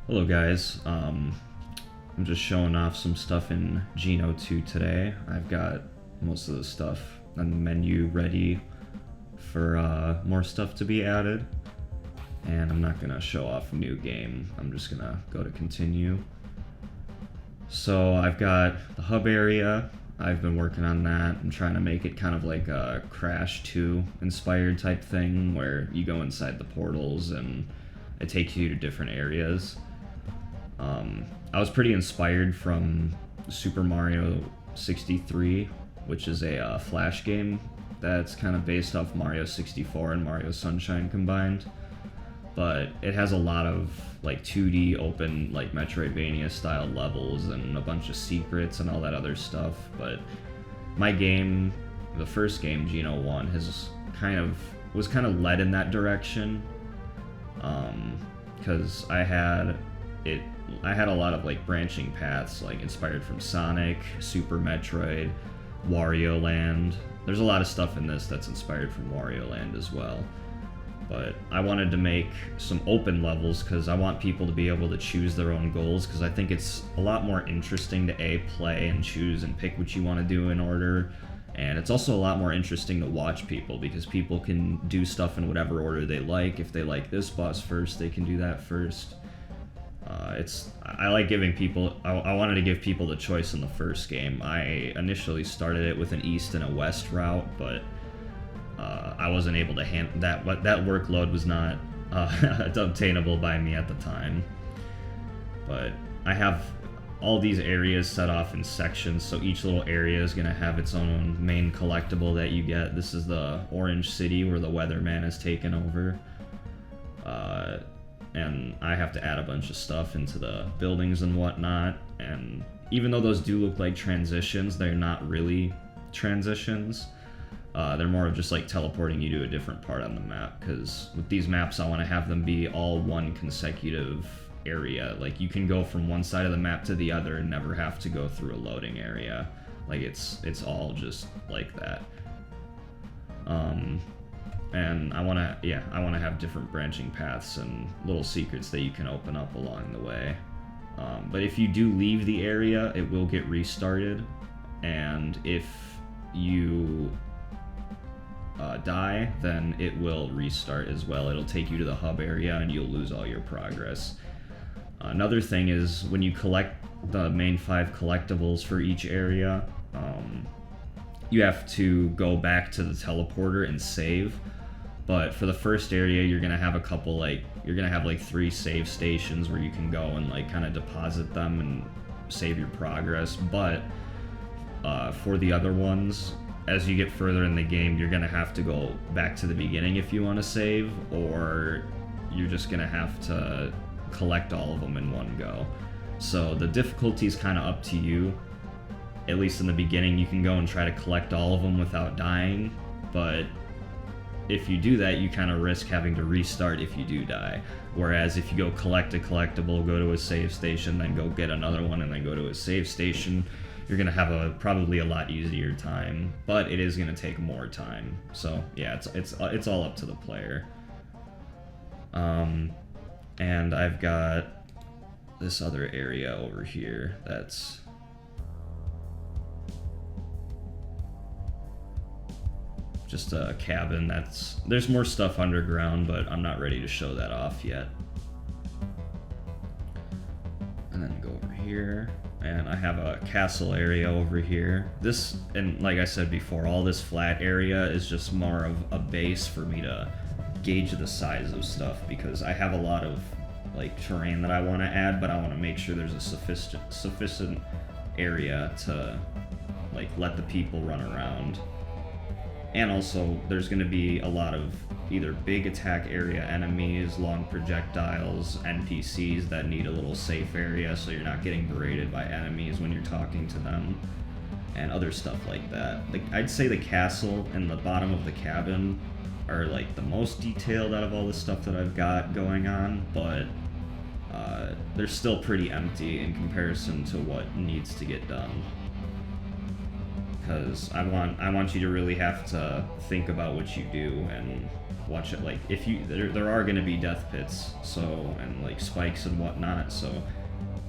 Hello guys, I'm just showing off some stuff in Geno 2 today. I've got most of the stuff on the menu ready for more stuff to be added. And I'm not going to show off a new game, I'm just going to go to continue. So I've got the hub area, I've been working on that. I'm trying to make it kind of like a Crash 2 inspired type thing where you go inside the portals and it takes you to different areas. I was pretty inspired from Super Mario 63, which is a Flash game that's kind of based off Mario 64 and Mario Sunshine combined. But it has a lot of like 2D open like Metroidvania style levels and a bunch of secrets and all that other stuff. But my game, the first game, Geno 1, was kind of led in that direction. Because I had a lot of like branching paths, like inspired from Sonic, Super Metroid, Wario Land. There's a lot of stuff in this that's inspired from Wario Land as well. But I wanted to make some open levels because I want people to be able to choose their own goals, because I think it's a lot more interesting to play and choose and pick what you want to do in order. And it's also a lot more interesting to watch people, because people can do stuff in whatever order they like. If they like this boss first, they can do that first. I like giving people, I wanted to give people the choice in the first game. I initially started it with an east and a west route, but I wasn't able to handle that. That workload was not obtainable by me at the time. But I have all these areas set off in sections, so each little area is going to have its own main collectible that you get. This is the Orange City where the Weatherman has taken over. And I have to add a bunch of stuff into the buildings and whatnot. And even though those do look like transitions, they're not really transitions. They're more of just like teleporting you to a different part on the map, because with these maps I want to have them be all one consecutive area. Like you can go from one side of the map to the other and never have to go through a loading area. Like it's all just like that. And I want to have different branching paths and little secrets that you can open up along the way. But if you do leave the area, it will get restarted, and if you die, then it will restart as well. It'll take you to the hub area and you'll lose all your progress. Another thing is when you collect the main 5 collectibles for each area, you have to go back to the teleporter and save. But for the first area, you're gonna have like 3 save stations where you can go and like kind of deposit them and save your progress. But for the other ones, as you get further in the game, you're gonna have to go back to the beginning if you want to save, or you're just gonna have to collect all of them in one go. So the difficulty is kind of up to you. At least in the beginning, you can go and try to collect all of them without dying, but if you do that, you kind of risk having to restart if you do die. Whereas if you go collect a collectible, go to a save station, then go get another one, and then go to a save station, you're gonna have probably a lot easier time, but it is gonna take more time. So yeah, it's all up to the player. And I've got this other area over here that's just a cabin. There's more stuff underground, but I'm not ready to show that off yet. And then go over here, and I have a castle area over here. This, and like I said before, all this flat area is just more of a base for me to gauge the size of stuff, because I have a lot of like terrain that I want to add, but I want to make sure there's a sufficient area to like let the people run around. And also, there's going to be a lot of either big attack area enemies, long projectiles, NPCs that need a little safe area so you're not getting berated by enemies when you're talking to them, and other stuff like that. Like, I'd say the castle and the bottom of the cabin are like the most detailed out of all the stuff that I've got going on, but they're still pretty empty in comparison to what needs to get done. Because I want you to really have to think about what you do and watch it. Like if you there are going to be death pits, so, and like spikes and whatnot. So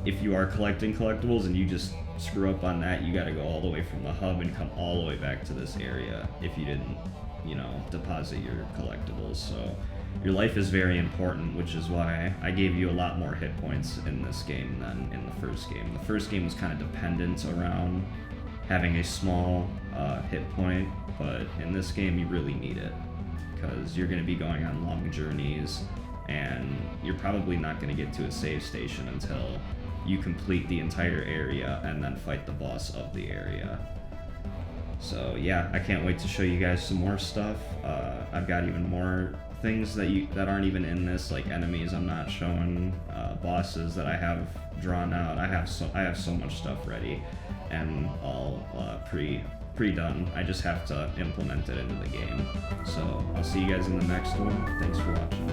if you are collecting collectibles and you just screw up on that, you got to go all the way from the hub and come all the way back to this area if you didn't, you know, deposit your collectibles. So your life is very important, which is why I gave you a lot more hit points in this game than in the first game. The first game was kind of dependent around having a small hit point, but in this game you really need it because you're going to be going on long journeys and you're probably not going to get to a save station until you complete the entire area and then fight the boss of the area. So yeah, I can't wait to show you guys some more stuff. I've got even more things that aren't even in this, like enemies I'm not showing, bosses that I have drawn out. I have so much stuff ready and all pre-done. I just have to implement it into the game. So I'll see you guys in the next one. Thanks for watching.